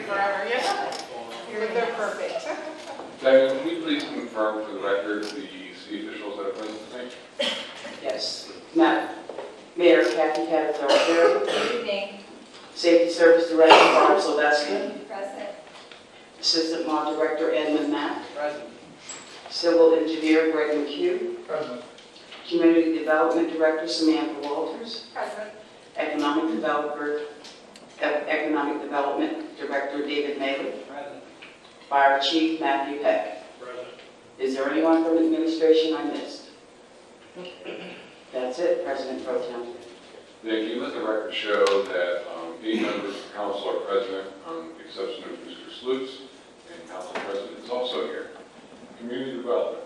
forever, yeah. They're perfect. Diane, can you please confirm for the record the city officials that are present tonight? Yes. Mayor Kathy Cavazar here. Good evening. Safety Service Director Barb Sylvester. Present. Assistant Law Director Edmund Mack. Present. Civil Engineer Greg McHugh. Present. Community Development Director Samantha Walters. Present. Economic Development Director David Maley. Present. Fire Chief Matthew Peck. Present. Is there anyone from administration I missed? That's it, President Pro Tem. Thank you. Let the record show that 8 members of council are present, on the exception of Mr. Slutz, and council president is also here. Community development.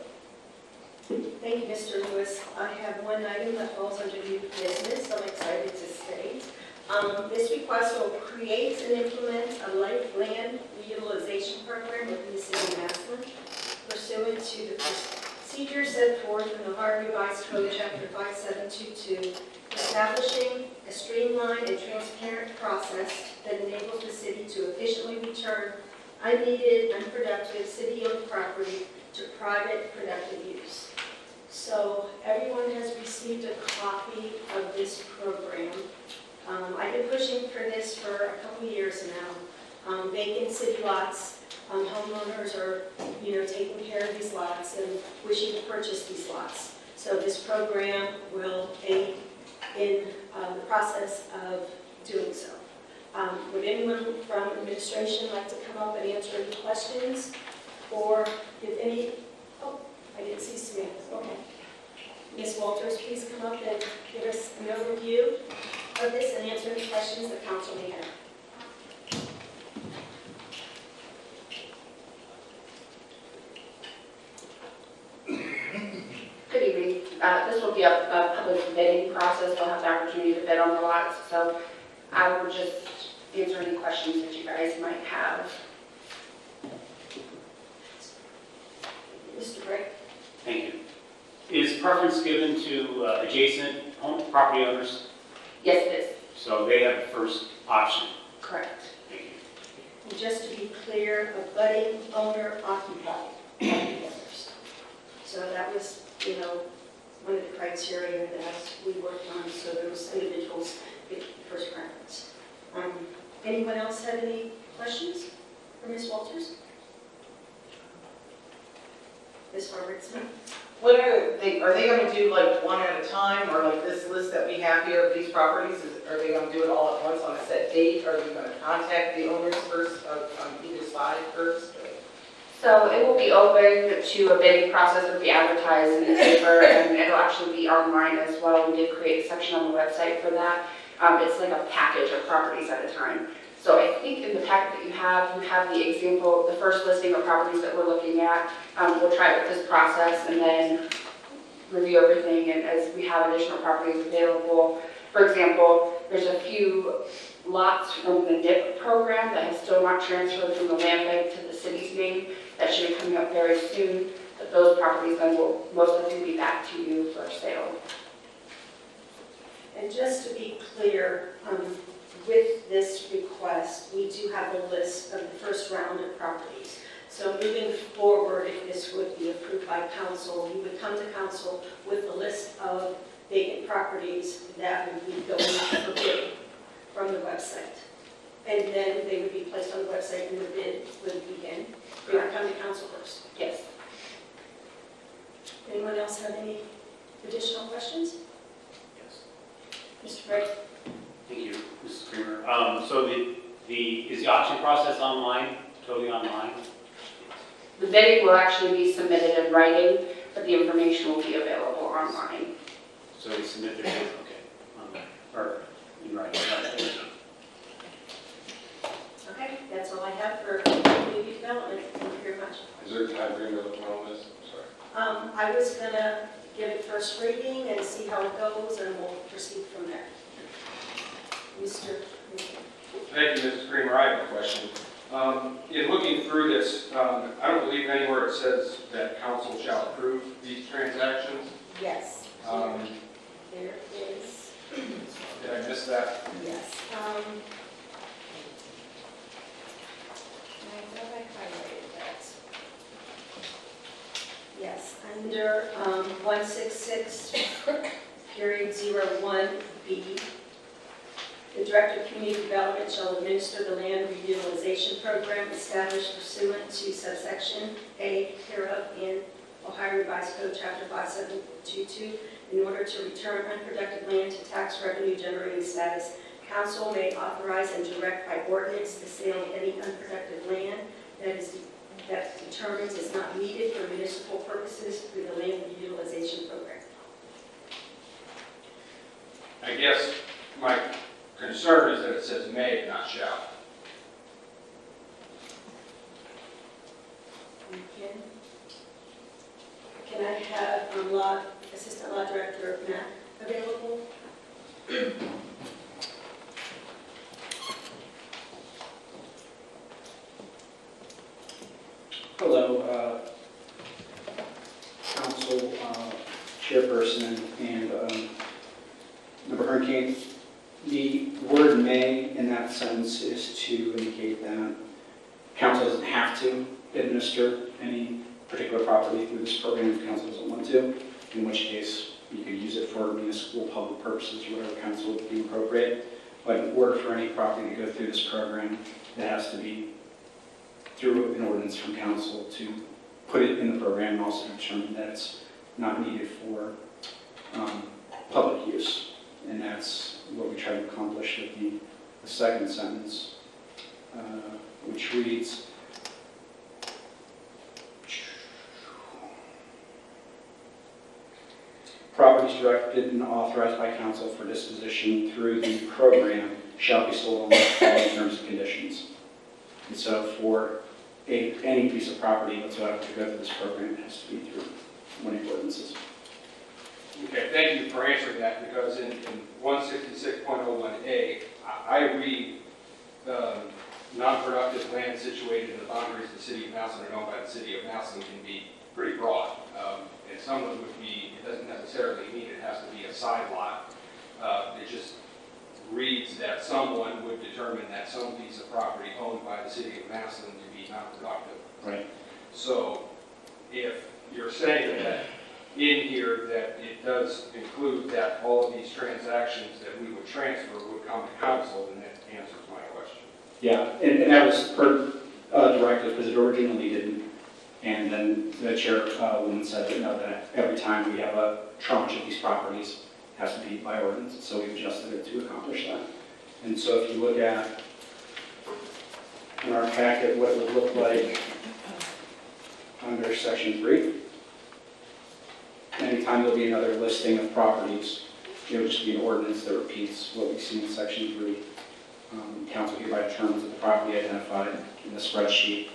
Thank you, Mr. Lewis. I have one item that falls under new business I'm excited to state. This request will create and implement a light land reutilization program within the city of Massillon pursuant to the procedures set forth in the Ohio Revised Code, Chapter 5722, establishing a streamlined and transparent process that enables the city to efficiently return unneeded, unproductive city-owned property to private productive use. So everyone has received a copy of this program. I've been pushing for this for a couple of years now. Vacant city lots, homeowners are, taking care of these lots and wishing to purchase these lots. So this program will aid in the process of doing so. Would anyone from administration like to come up and answer any questions? Or if any, oh, I didn't see Samantha, okay. Ms. Walters, please come up and give us an overview of this and answer any questions the council may have. Good evening. This will be a public bidding process. We'll have the opportunity to bid on the lots. So I will just answer any questions that you guys might have. Mr. Gray? Thank you. Is preference given to adjacent property owners? Yes, it is. So they have the first option. Correct. Thank you. And just to be clear, abutting owner occupied property owners. So that was, one of the criteria that we worked on, so those individuals get first preference. Anyone else have any questions for Ms. Walters? Ms. Robertson? What are they going to do like one at a time, or like this list that we have here of these properties? Are they going to do it all at once on a set date? Are they going to contact the owners first on either side first? So it will be open to a bidding process. It will be advertised in the paper, and it'll actually be online as well. We did create a section on the website for that. It's like a package of properties at a time. So I think in the packet that you have the example, the first listing of properties that we're looking at. We'll try it with this process and then review everything, and as we have additional properties available. For example, there's a few lots from the DIP program that have still not transferred from the land bank to the city's name. That should be coming up very soon, but those properties then will most likely be back to you for sale. And just to be clear, with this request, we do have a list of the first round of properties. So moving forward, if this would be approved by council, you would come to council with a list of vacant properties that would be going for bid from the website. And then they would be placed on the website and the bid would begin. You would come to council first. Yes. Anyone else have any additional questions? Yes. Mr. Gray? Thank you, Mrs. Creamer. So is the auction process online, totally online? The bidding will actually be submitted in writing, but the information will be available online. So they submit their bid, okay, or in writing. Okay, that's all I have for community development. Thank you very much. Is there a time frame you're looking on this? I'm sorry. I was going to give it first reading and see how it goes, and we'll proceed from there. Mr. Thank you, Mrs. Creamer. I have a question. In looking through this, I don't believe anywhere it says that council shall approve these transactions. Yes. There is. Did I miss that? Yes. Under 166.01B, the Director of Community Development shall administer the land reutilization program established pursuant to subsection A hereof in Ohio Revised Code, Chapter 5722, in order to return unproductive land to tax revenue generating status. Council may authorize and direct by ordinance the sale of any unproductive land that determines is not needed for municipal purposes through the land reutilization program. I guess my concern is that it says may, not shall. Can I have Assistant Law Director Matt available? Hello, Council Chairperson and Member Hurricane. The word may in that sentence is to indicate that council doesn't have to administer any particular property through this program if council doesn't want to, in which case you could use it for municipal public purposes or whatever council would deem appropriate. But in order for any property to go through this program, it has to be through an ordinance from council to put it in the program and also determine that it's not needed for public use. And that's what we try to accomplish with the second sentence, which reads, properties directed and authorized by council for disposition through the program shall be sold on the following terms and conditions. And so for any piece of property whatsoever to go through this program, it has to be through one of the ordinances. Okay, thank you for answering that, because in 166.01A, I read non-productive land situated in the boundaries of the city of Massillon and owned by the city of Massillon can be pretty broad. And some of it would be, it doesn't necessarily mean it has to be a side lot. It just reads that someone would determine that some piece of property owned by the city of Massillon to be non-productive. Right. So if you're saying that in here that it does include that all of these transactions that we would transfer would come to council, then that answers my question. Yeah, and that was per directive because it originally didn't. And then the chairwoman said that no, that every time we have a tranche of these properties, it has to be by ordinance. So we adjusted it to accomplish that. And so if you look at in our packet what it would look like under section 3, anytime there'll be another listing of properties, it would just be an ordinance that repeats what we see in section 3. Council hereby determines that the property identified in the spreadsheet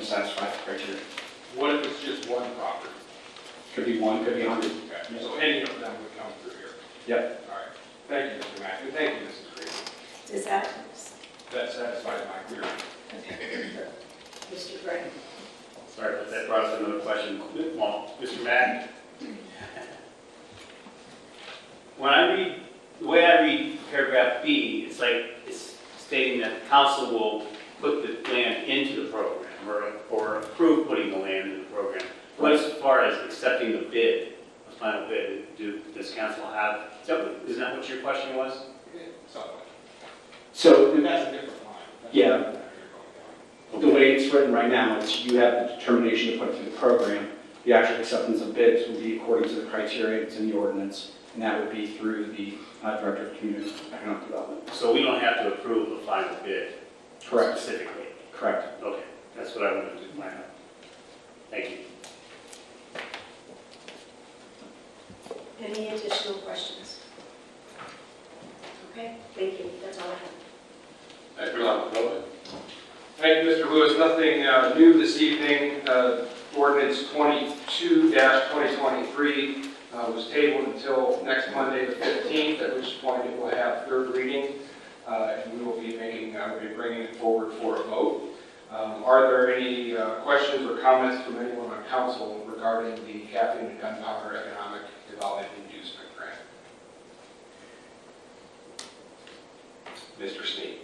satisfies the criteria. What if it's just one property? Could be 1, could be 100. Okay, so any of them would come through here. Yep. All right. Thank you, Mr. Mack, and thank you, Mrs. Green. Does that? That satisfies my query. Okay. Mr. Gray? Sorry, but that brought us to another question. Well, Mr. Mack, when I read, the way I read paragraph B, it's like it's stating that the council will put the land into the program or approve putting the land in the program. But as far as accepting the bid, the final bid, does council have, isn't that what your question was? Somewhat. So That's a different line. Yeah. The way it's written right now, it's you have the determination to put it through the program. The actual acceptance of bids will be according to the criteria that's in the ordinance, and that would be through the Director of Community Economic Development. So we don't have to approve the final bid? Correct. Specifically? Correct. Okay, that's what I wanted to find out. Thank you. Any additional questions? Okay, thank you. That's all I have. Thank you, Dr. Miller. Thank you, Mr. Lewis. Nothing new this evening. Ordinance 22-2023 was tabled until next Monday, the 15th, at which point it will have third reading, and we will be bringing it forward for a vote. Are there any questions or comments from anyone on council regarding the Caffeine and Gunpowder Economic Development Inducement Grant? Mr. Sneed.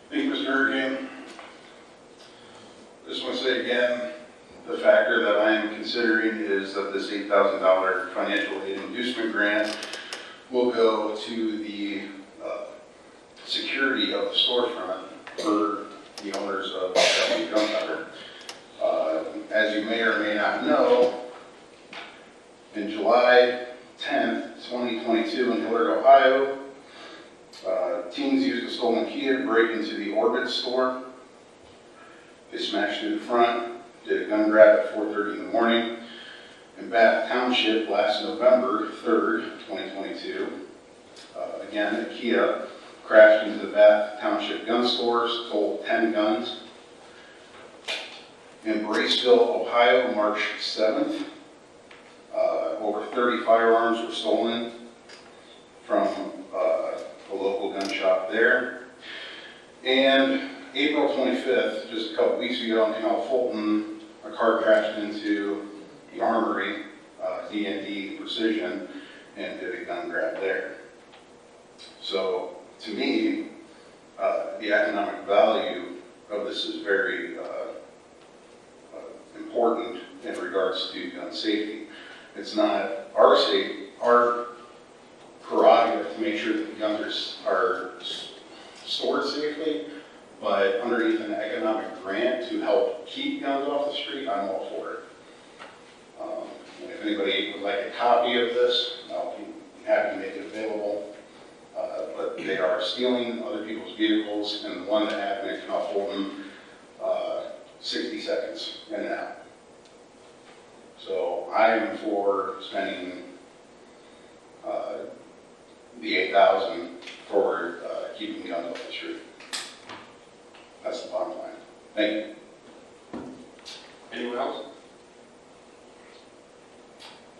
Thank you, Mr. Hurricane. Just want to say again, The factor that I am considering is that this $8,000 financial aid inducement grant will go to the security of the storefront for the owners of Shelby Gunpowder. As you may or may not know, in July 10th, 2022 in Hilliard, Ohio, teens used a stolen key to break into the Orbit store. They smashed through the front, did a gun grab at 4:30 in the morning. In Bath Township last November 3rd, 2022, again, a Kia crashed into the Bath Township gun stores, stole 10 guns. In Braceville, Ohio, March 7th, over 30 firearms were stolen from a local gun shop there. And April 25th, just a couple weeks ago in Canal Fulton, a car crashed into the Armory, D&D Precision, and did a gun grab there. So, to me, the economic value of this is very important in regards to gun safety. It's not our prerogative to make sure that the guns are stored safely, but underneath an economic grant to help keep guns off the street, I'm all for it. If anybody would like a copy of this, I'll be happy to make it available. But they are stealing other people's vehicles, and the one that happened in Canal Fulton, 60 seconds in and out. So I am for spending the $8,000 for keeping guns off the street. That's the bottom line. Thank you. Anyone else?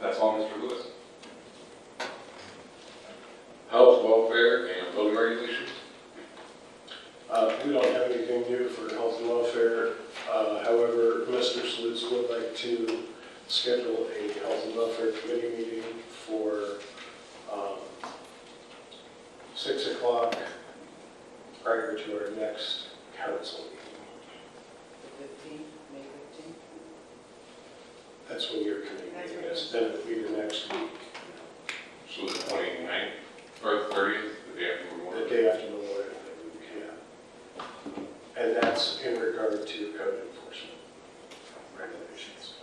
That's all, Mr. Lewis. Health, welfare, and building regulations. We don't have anything new for health and welfare. However, Mr. Slutz would like to schedule a health and welfare committee meeting for 6 o'clock prior to our next council meeting. The 15th, May 15th? That's when your committee meeting is. Then it would be the next week, So the 29th or the 30th, the day after the Memorial. day after Memorial Day week, yeah. And that's in regard to code enforcement regulations.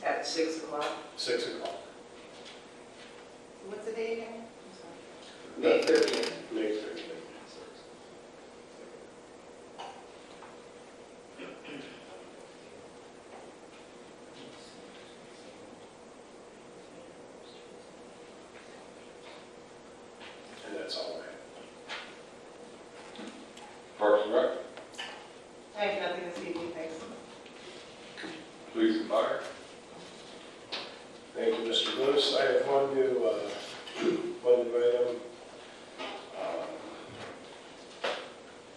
At 6 o'clock? 6 o'clock. What's the date again? May 30th. May 30th. And that's all I have. Parks and Rec, I have nothing this evening, thanks. police and fire. Thank you, Mr. Lewis. I have one new item.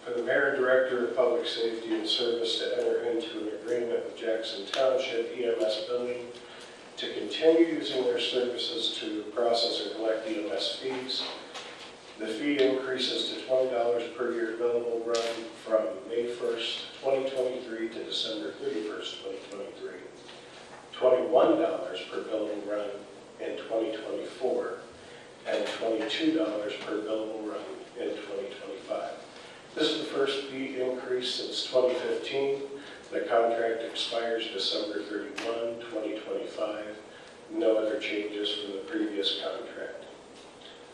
For the Mayor and Director of Public Safety and Service to enter into an agreement with Jackson Township EMS Billing to continue using their services to process and collect EMS fees. The fee increases to $20 per year billable run from May 1st, 2023 to December 31st, 2023. $21 per billable run in 2024, and $22 per billable run in 2025. This is the first fee increase since 2015. The contract expires December 31, 2025. No other changes from the previous contract.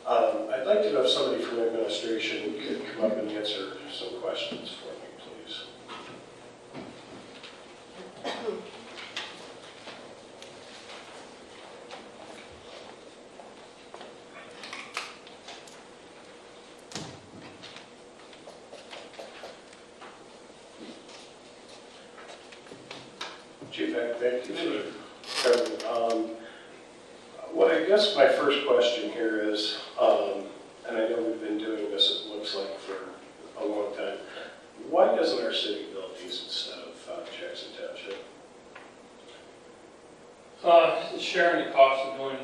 I'd like to know if somebody from administration could come up and answer some questions for me, please. Chief, thank you for coming. What I guess my first question here is, and I know we've been doing this, it looks like, for a long time. Why doesn't our city build these instead of Jackson Township? Sharing the cost of doing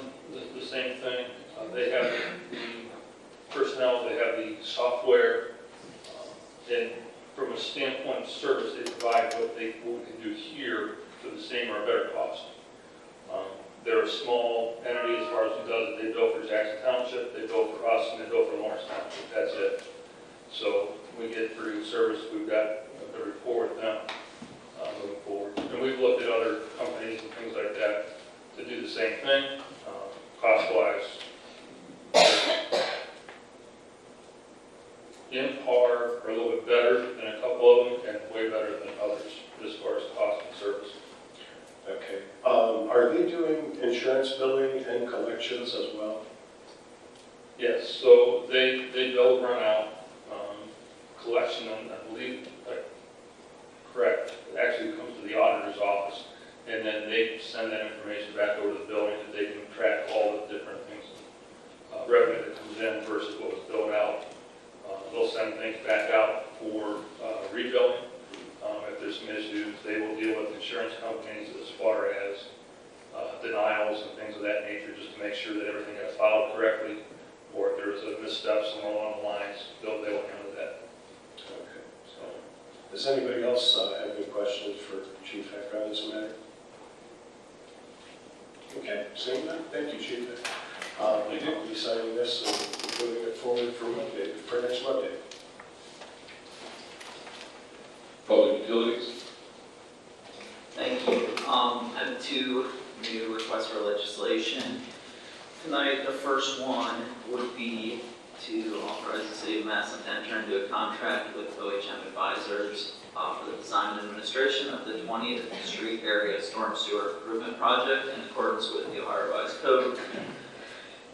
the same thing. They have the personnel, they have the software, and from a standpoint of service, they provide what we can do here for the same or better cost. They're a small entity as far as who does it. They bill for Jackson Township, they bill for us, and they bill for Lawrence Township. That's it. So we get pretty good service. We've got a good rapport with them moving forward. And we've looked at other companies and things like that to do the same thing, cost-wise. In par, or a little bit better than a couple of them, and way better than others as far as cost and service. Okay. Are they doing insurance billing and collections as well? Yes, so they bill run out, collection, I believe, correct, it actually comes to the auditor's office, and then they send that information back over to the building, that they can track all the different things, revenue that comes in versus what was billed out. They'll send things back out for rebilling. If there's some issues, they will deal with insurance companies as far as denials and things of that nature, just to make sure that everything got filed correctly, or if there's a misstep somewhere along the lines, they will handle that. Okay. So, Does anybody else have any questions for Chief Heck on this matter? Okay, seeing none, thank you, Chief Heck. I'll be signing this and moving it forward for next Monday. Public utilities? Thank you. I have two new requests for legislation. Tonight, the first one would be to authorize the City of Massillon to enter into a contract with OHM Advisors for the design and administration of the 20th Street Area Storm Sewer Improvement Project in accordance with the Ohio Revised Code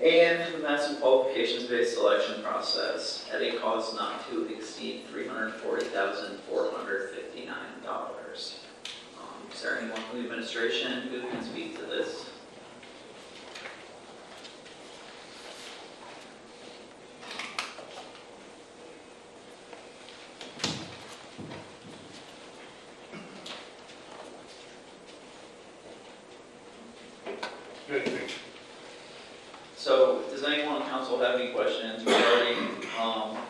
and the Massillon qualifications-based selection process at a cost not to exceed $340,459. Is there anyone from the administration who can speak to this? good thing. So, does anyone on council have any questions regarding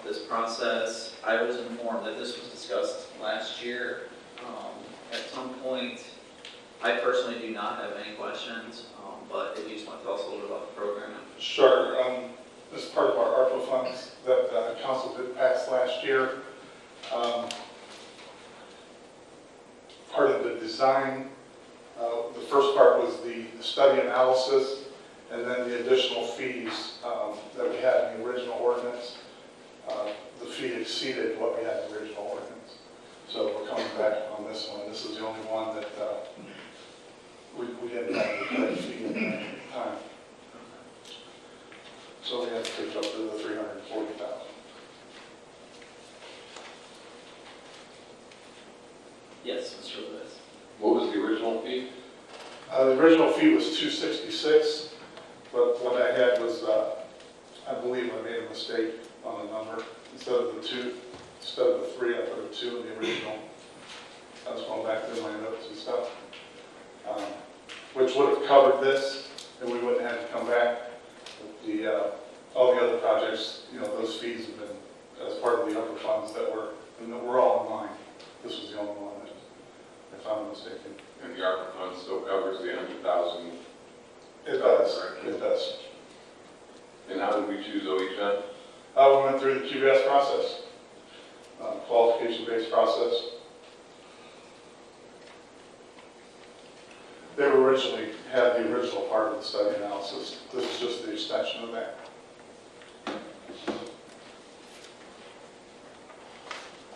this process? I was informed that this was discussed last year at some point. I personally do not have any questions, but if you just want to tell us a little bit about the program. Sure. This is part of our ARPA funds that council did pass last year. Part of the design, the first part was the study analysis, and then the additional fees that we had in the original ordinance. The fee exceeded what we had in the original ordinance. So we're coming back on this one. This is the only one that we didn't have the correct fee at the time. So we have to take up to the $340,000. Yes, Mr. Lewis. What was the original fee? The original fee was $266, but what I had was, I believe I made a mistake on the number. Instead of the 3, I put a 2 in the original. I was going back through my notes and stuff, which would have covered this, and we wouldn't have to come back. All the other projects, those fees have been as part of the upper funds that we're all in line. This was the only one that, if I'm mistaken. And the ARPA fund still covers the $100,000. It does. It does. And how did we choose OHM? We went through the QBS process, qualification-based process. They had the original part of the study analysis. This is just the extension of that.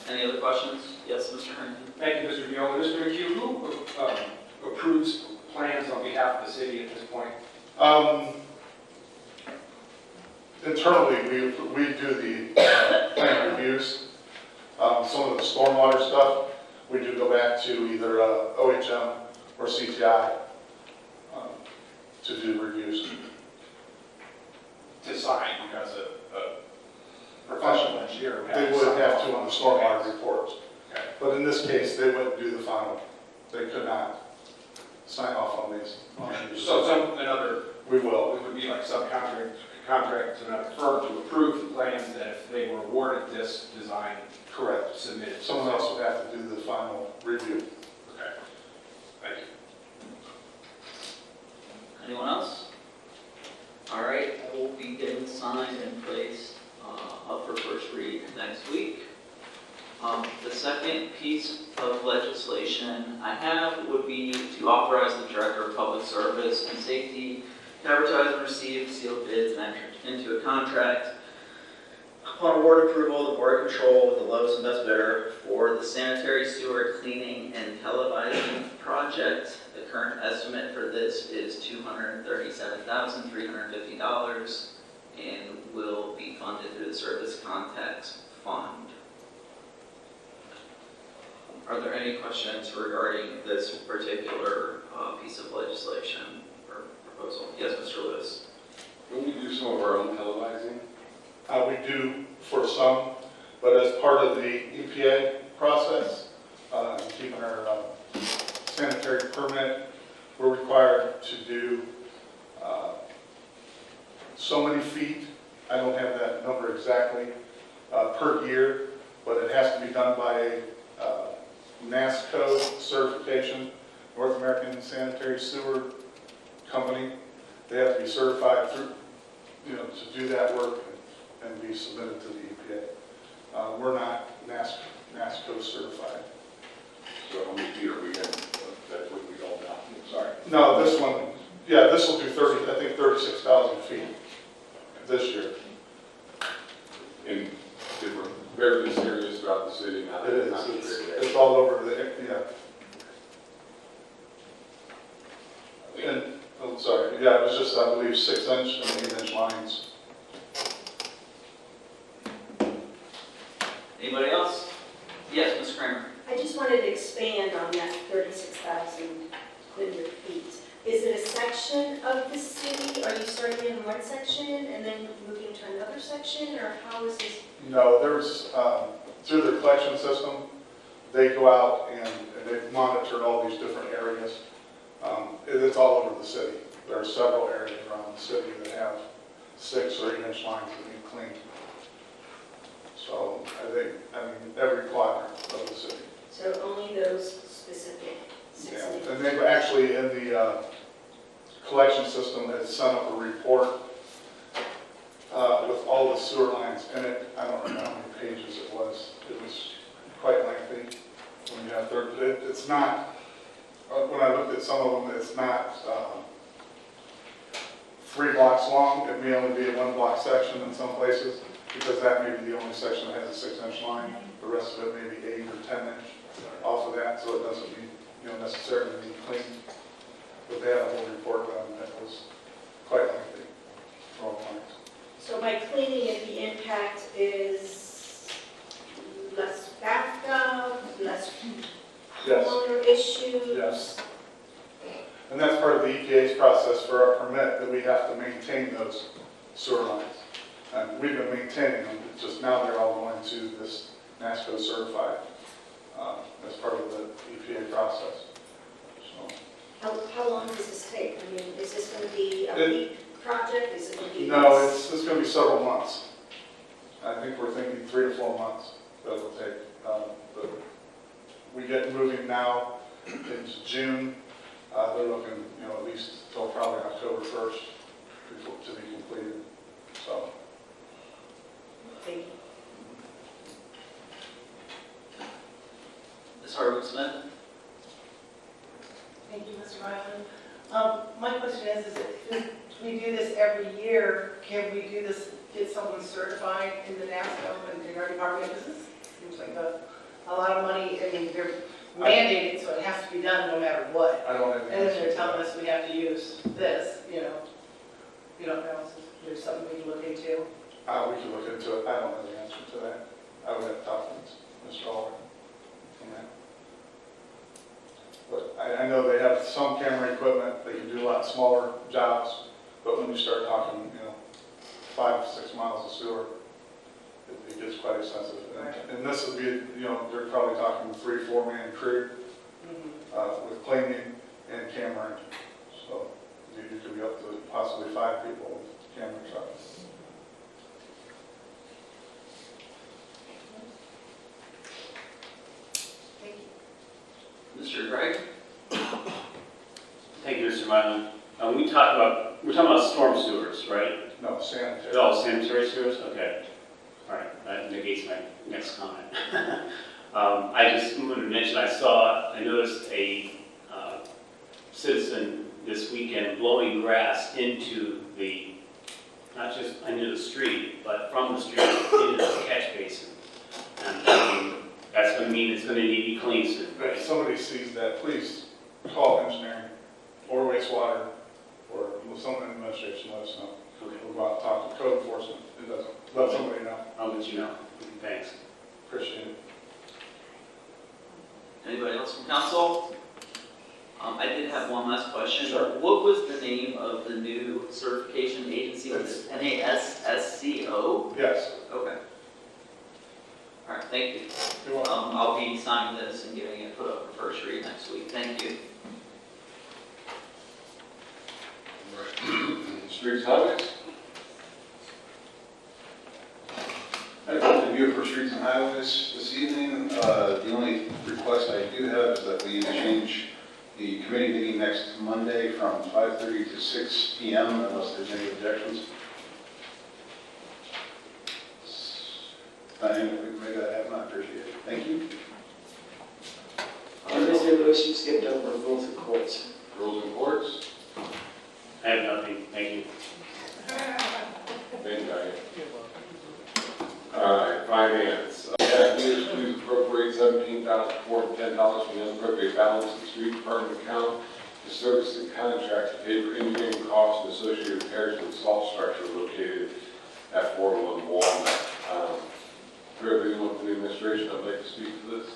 Any other questions? Yes, Mr. Herndon. Thank you, Mr. Viola. Mr. McHugh, who approves plans on behalf of the city at this point? Internally, we do the plan reviews. Some of the stormwater stuff, we do go back to either OHM or CTI to do reviews. To sign, because a professional engineer would have They to would sign have off to on the on stormwater plans. reports. Okay. But in this case, they wouldn't do the final. They could not sign off on these. So another, We will. it would be like subcontract to another firm to approve the plans that if they were awarded this design, Correct. submitted. Someone else would have to do the final review. Okay. Thank you. piece of legislation I have would be to authorize the Director of Public Service and Safety to advertise and receive sealed bids and enter into a contract. Upon award approval, the Board of Control with the lowest and best bidder for the sanitary sewer cleaning and televising project. The current estimate for this is $237,350 and will be funded through the Service Context Fund. Are there any questions regarding this particular piece of legislation or proposal? Yes, Mr. Lewis. Don't we do some of our own televising? We do for some, but as part of the EPA process, keeping our sanitary permit, we're required to do so many feet. I don't have that number exactly per year, but it has to be done by a NASCO certification, North American Sanitary Sewer Company. They have to be certified through, to do that work and be submitted to the EPA. We're not NASCO certified. So how many feet are we in? That would be all now. Sorry. No, this one, yeah, this will do 36,000 feet this year. In different various areas throughout the city. Not It is, concentrated. it's all over the, yeah. And, I'm sorry, yeah, it was just, I believe, 6-inch and 8-inch lines. Anybody else? Yes, Ms. Kramer. I just wanted to expand on that 36,000 linear feet. Is it a section of the city? Are you starting in one section and then moving to another section, or how is this? No, there's, through their collection system, they go out and they've monitored all these different areas. It's all over the city. There are several areas around the city that have 6 or 8-inch lines that need cleaned. So I mean, every quadrant of the city. So only those specific 6 Yeah, inches? and they've actually, in the collection system, had sent up a report with all the sewer lines in it. I don't remember how many pages it was. It was quite lengthy. When you have it's not, when I looked at some of them, it's not 3 blocks long. It may only be a 1-block section in some places, because that may be the only section that has a 6-inch line. The rest of it may be 8 or 10-inch off of that, so it doesn't need, necessarily need cleaned. But they had a whole report on it that was quite lengthy for all lines. So by cleaning it, the impact is less bathtub, less Yes. homeowner issues? Yes. And that's part of the EPA's process for our permit, that we have to maintain those sewer lines. And we've been maintaining them, it's just now they're all going to this NASCO certified as part of the EPA process. So, How long does this take? I mean, is this going to be a week project? Is it going to be? no, it's going to be several months. I think we're thinking 3 to 4 months that it'll take. But we get moving now into June. They're looking, at least till probably October 1st to be completed. So. Thank you. Ms. Harwood-Smith? Thank you, Mr. Ryland. My question is if we do this every year, can we do this, get someone certified in the NASCO and in our department? Because this seems like a lot of money. I mean, they're mandated, so it has to be done no matter what. I don't have the And then answer they're to telling that. us we have to use this, You don't know, so there's something we can look into. We can look into it. I don't know the answer to that. I would have to talk to Mr. Oliver on that. But I know they have some camera equipment. They can do a lot smaller jobs. But when you start talking, 5 to 6 miles of sewer, it gets quite expensive. And this would be, they're probably talking 3 or 4-man crew with cleaning and camera. So you could be up to possibly 5 people with camera trucks. Mr. Gregg? Thank you, Mr. Mylan. We're talking about storm sewers, right? No, sanitary. Oh, sanitary sewers? Okay. All right, that negates my next comment. I just wanted to mention, I noticed a citizen this weekend blowing grass into the, not just into the street, but from the street into the catch basin. And that's going to mean it's going to need to be cleaned soon. If somebody sees that, please call engineering or wastewater or someone in administration, let us know. Okay. We'll go out and talk to code enforcement. It doesn't, let somebody know. I'll let you know. Thanks. Appreciate it. Anybody else from council? I did have one last question. Sure. What was the name of the new certification agency? Was it NASSCO? Yes. Okay. All right, thank you. You're welcome. I'll be signing this and getting it put up for first read next week. Thank you. Streets, highways? I have a review for streets and highways this evening. The only request I do have is that we change the committee meeting next Monday from 5:30 to 6 p.m. unless there's any objections. And if we can make that happen, I appreciate it. Thank you. Mr. Lewis, you skipped over rules and courts. Rules and courts? I have nothing. Thank you. Thank you. All right, finance. Please appropriate $17,410 from the unappropriated balance of the street department account to service the contract to pay for engineering costs associated with repairs to the salt structure located at 401 Walnut. If there's anyone from the administration, I'd like to speak to this.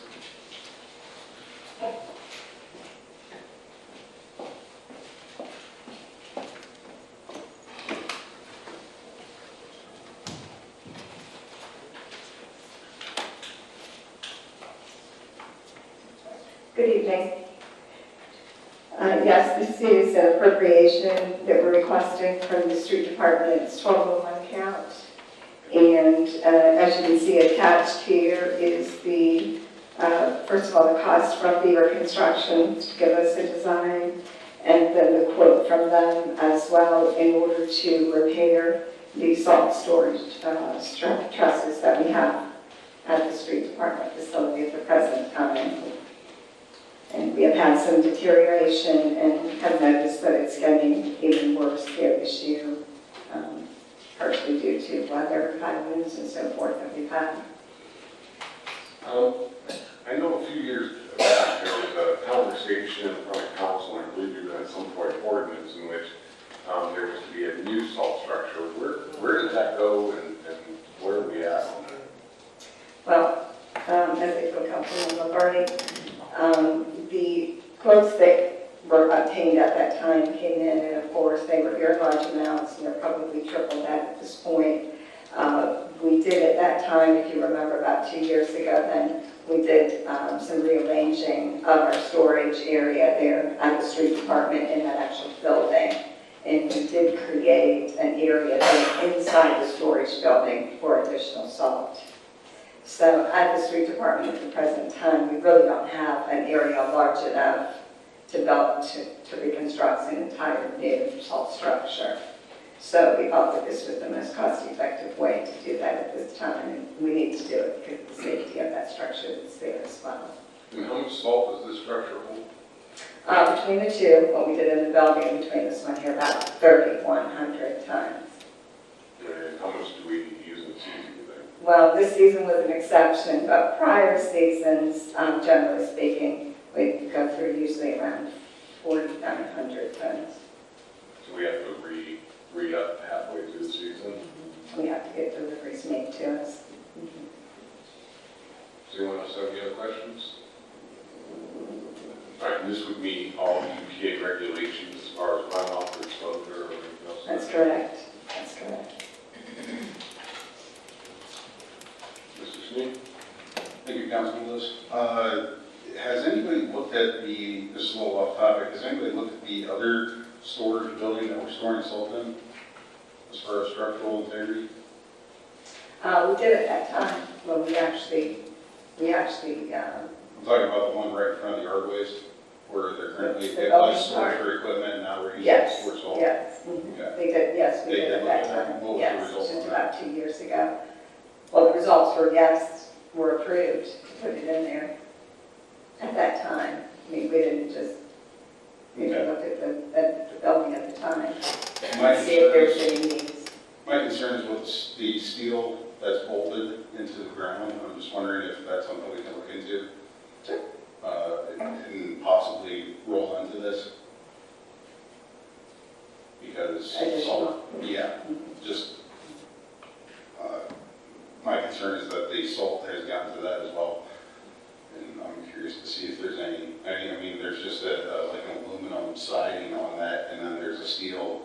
Good evening. Yes, this is an appropriation that we're requesting from the street department's 1201 account. And as you can see attached here is the, first of all, the cost from Beaver Construction to give us a design, and then the quote from them as well in order to repair the salt storage trusses that we have at the street department facility at the present time. And we have had some deterioration and have noticed that it's getting even worse here this year, partially due to weather patterns and so forth that we've had. I know a few years back there was a conversation in front of council, and I believe you had some point ordinance in which there was to be a new salt structure. Where did that go, and where are we at on that? Well, as I told Councilman Lombardi, the quotes that were obtained at that time came in, and of course they were very large amounts, and they're probably triple that at this point. We did at that time, if you remember, about 2 years ago, then we did some rearranging of our storage area there at the street department in that actual building. And we did create an area there inside the storage building for additional salt. So at the street department at the present time, we really don't have an area large enough to reconstruct an entire new salt structure. So we thought that this was the most cost-effective way to do that at this time, and we need to do it because of the safety of that structure that's there as well. And how much salt does this structure hold? Between the two, what we did in the building, between this one here, about 3,100 tons. And how much do we use in the season, you think? Well, this season was an exception, but prior seasons, generally speaking, we go through usually around 4,900 tons. So we have to re-up halfway through the season? We have to get deliveries made to us. Does anyone else have any other questions? All right, this would meet all EPA regulations as far as runoff or exposure or anything else? That's correct. That's correct. Mr. Sneed? Thank you, Councilman Lewis. Has anybody looked at this is a little off topic, has anybody looked at the other storage building that we're storing salt in, as far as structural integrity? We did at that time, well, we actually, I'm talking about the one right in front of the yard waste, where they're currently, The they have building less storage part. for equipment, and now we're using yes, store salt. yes. Okay. They did, yes, we They did did at look that at that. time. What was the Yes, result just on that? about 2 years ago. Well, the results were, yes, were approved to put it in there. because Additional. salt, yeah, just, my concern is that the salt has gotten to that as well. And I'm curious to see if there's any, I mean, there's just like an aluminum siding on that, and then there's a steel,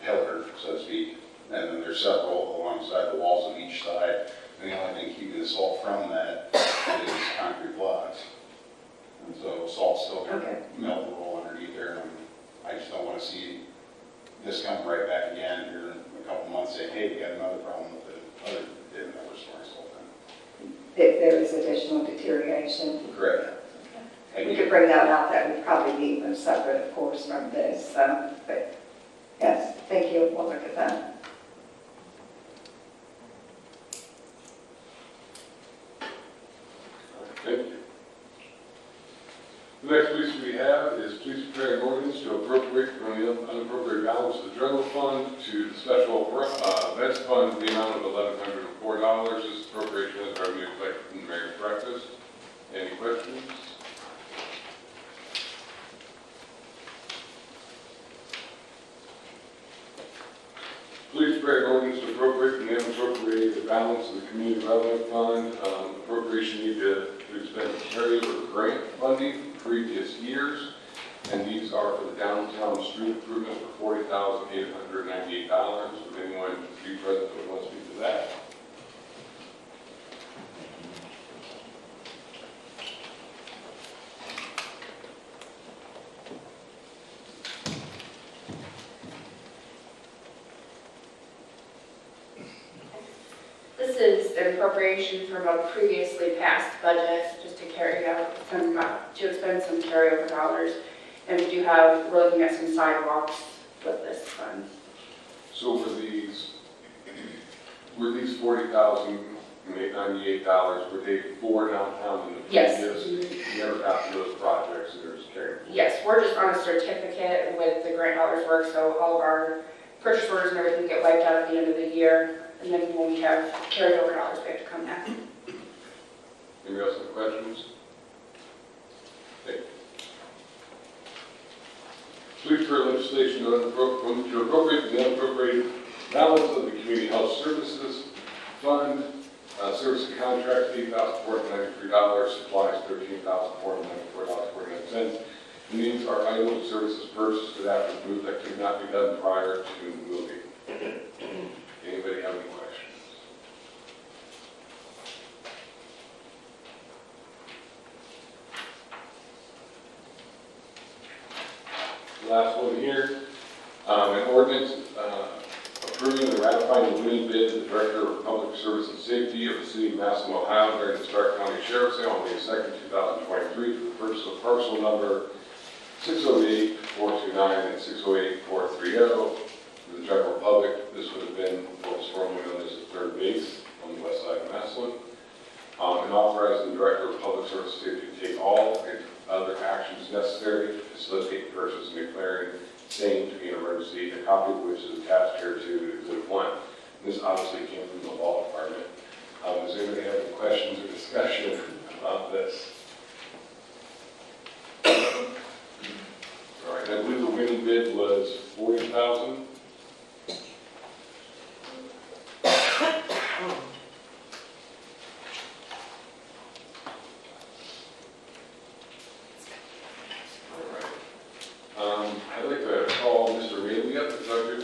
pillar, so to speak. And then there's several alongside the walls of each side. And the only thing keeping the salt from that is concrete blocks. And so salt's still going to melt and roll underneath there. And I just don't want to see this come right back again here in a couple months saying, hey, we got another problem with the other didn't ever storing salt in. If there is additional deterioration. Correct. We could bring that out, that would probably be even separate, of course, from this, but yes, thank you, we'll look at that. Thank you. The next piece we have is please prepare an ordinance to appropriate from the unappropriated balance of the general fund to the special events fund in the amount of $1,104. This appropriation is revenue collected from the mayor's breakfast. Any questions? Please prepare an ordinance to appropriate from the unappropriated balance of the community development fund. Appropriation need to expend carryover grant funding from previous years, and these are for the downtown street improvements for $40,898. Would anyone be present who wants to speak to that? This is an appropriation from a previously passed budget, just to carry out some, to expend some carryover dollars. And we do have, we're looking at some sidewalks with this fund. So for these, were these $40,898, were they for downtown in the Yes. previous? You never got to those projects, so there's carryover. Yes, we're just on a certificate with the grant dollars work, so all of our purchase orders and everything get wiped out at the end of the year. And then when we have carryover dollars, we have to come back. Anybody else have questions? Okay. Please for legislation to appropriate the unappropriated balance of the community health services fund, service and contract $8,493, supplies $13,494.49. And these are items services purchased that after move that could not be done prior to moving. Anybody have any questions? Last one here, an ordinance approving and ratifying the winning bid to the Director of Public Service and Safety of the City of Massillon, Ohio during the Stark County Sheriff's Sale on May 2nd, 2023 for the purchase of parcel number 608-429 and 608-430 for the general public. This would have been what was formerly known as the third base on the west side of Massillon. And authorizing the Director of Public Service and Safety to take all other actions necessary to facilitate the purchase and declaring same to be an emergency, a copy of which is attached here to Exhibit 1. This obviously came from the law department. Does anybody have any questions or discussion about this? All right, I believe the winning bid was $40,000. I'd like to call Mr. Raley up to talk to you.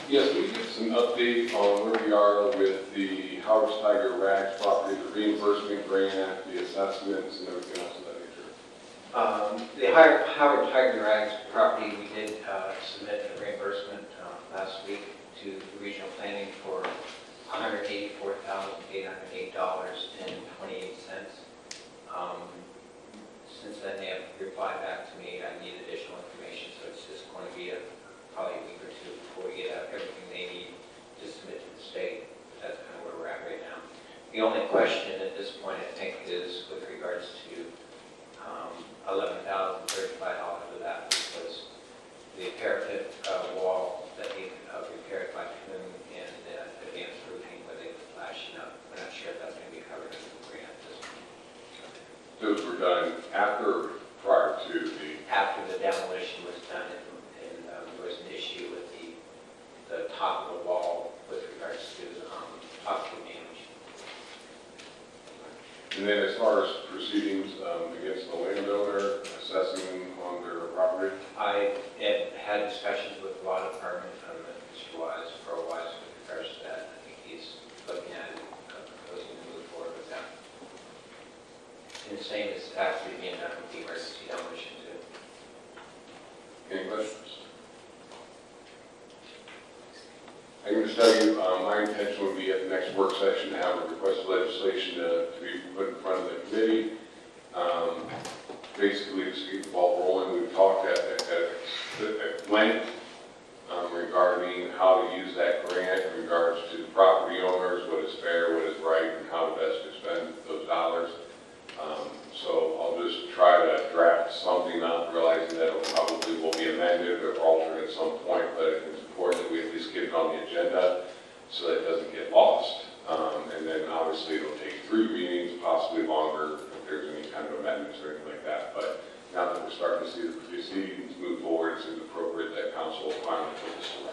Yes, we give us an update on where we are with the Howard Tiger Rags property, the reimbursement grant, the assessments, and everything else of that nature. The Howard Tiger Rags property, we did submit a reimbursement last week to the regional planning for $184,808.28. Since then, they have replied back to me, I need additional information, so it's just going to be probably a week or two before we get everything they need to submit to the state. That's kind of where we're at right now. The only question at this point, I think, is with regards to $11,035 of that was the parapet wall that he repaired by Coon and advanced roofing where they were flashing up. We're not sure if that's going to be covered in the grant at this point. Those were done after, prior to the, After the demolition was done and there was an issue with the top of the wall with regards to oxygen damage. and then as far as proceedings against the landowner, assessing on their property? I have had discussions with the law department from Mr. Wise for a while with regards to that. I think he's looking at it, proposing to move forward with that. And the same is actually being done with the emergency demolition too. Any questions? I can just tell you, my intention would be at the next work session to have a request of legislation to be put in front of the committee. Basically, to keep the ball rolling, we've talked at length regarding how to use that grant in regards to the property owners, what is fair, what is right, and how to best expend those dollars. So I'll just try to draft something up, realizing that it probably will be amended or altered at some point, but it's important that we at least get it on the agenda so that it doesn't get lost. And then obviously it'll take 3 meetings, possibly longer, if there's any kind of amendments or anything like that. But now that we're starting to see the proceedings move forward, it seems appropriate that council finally put this to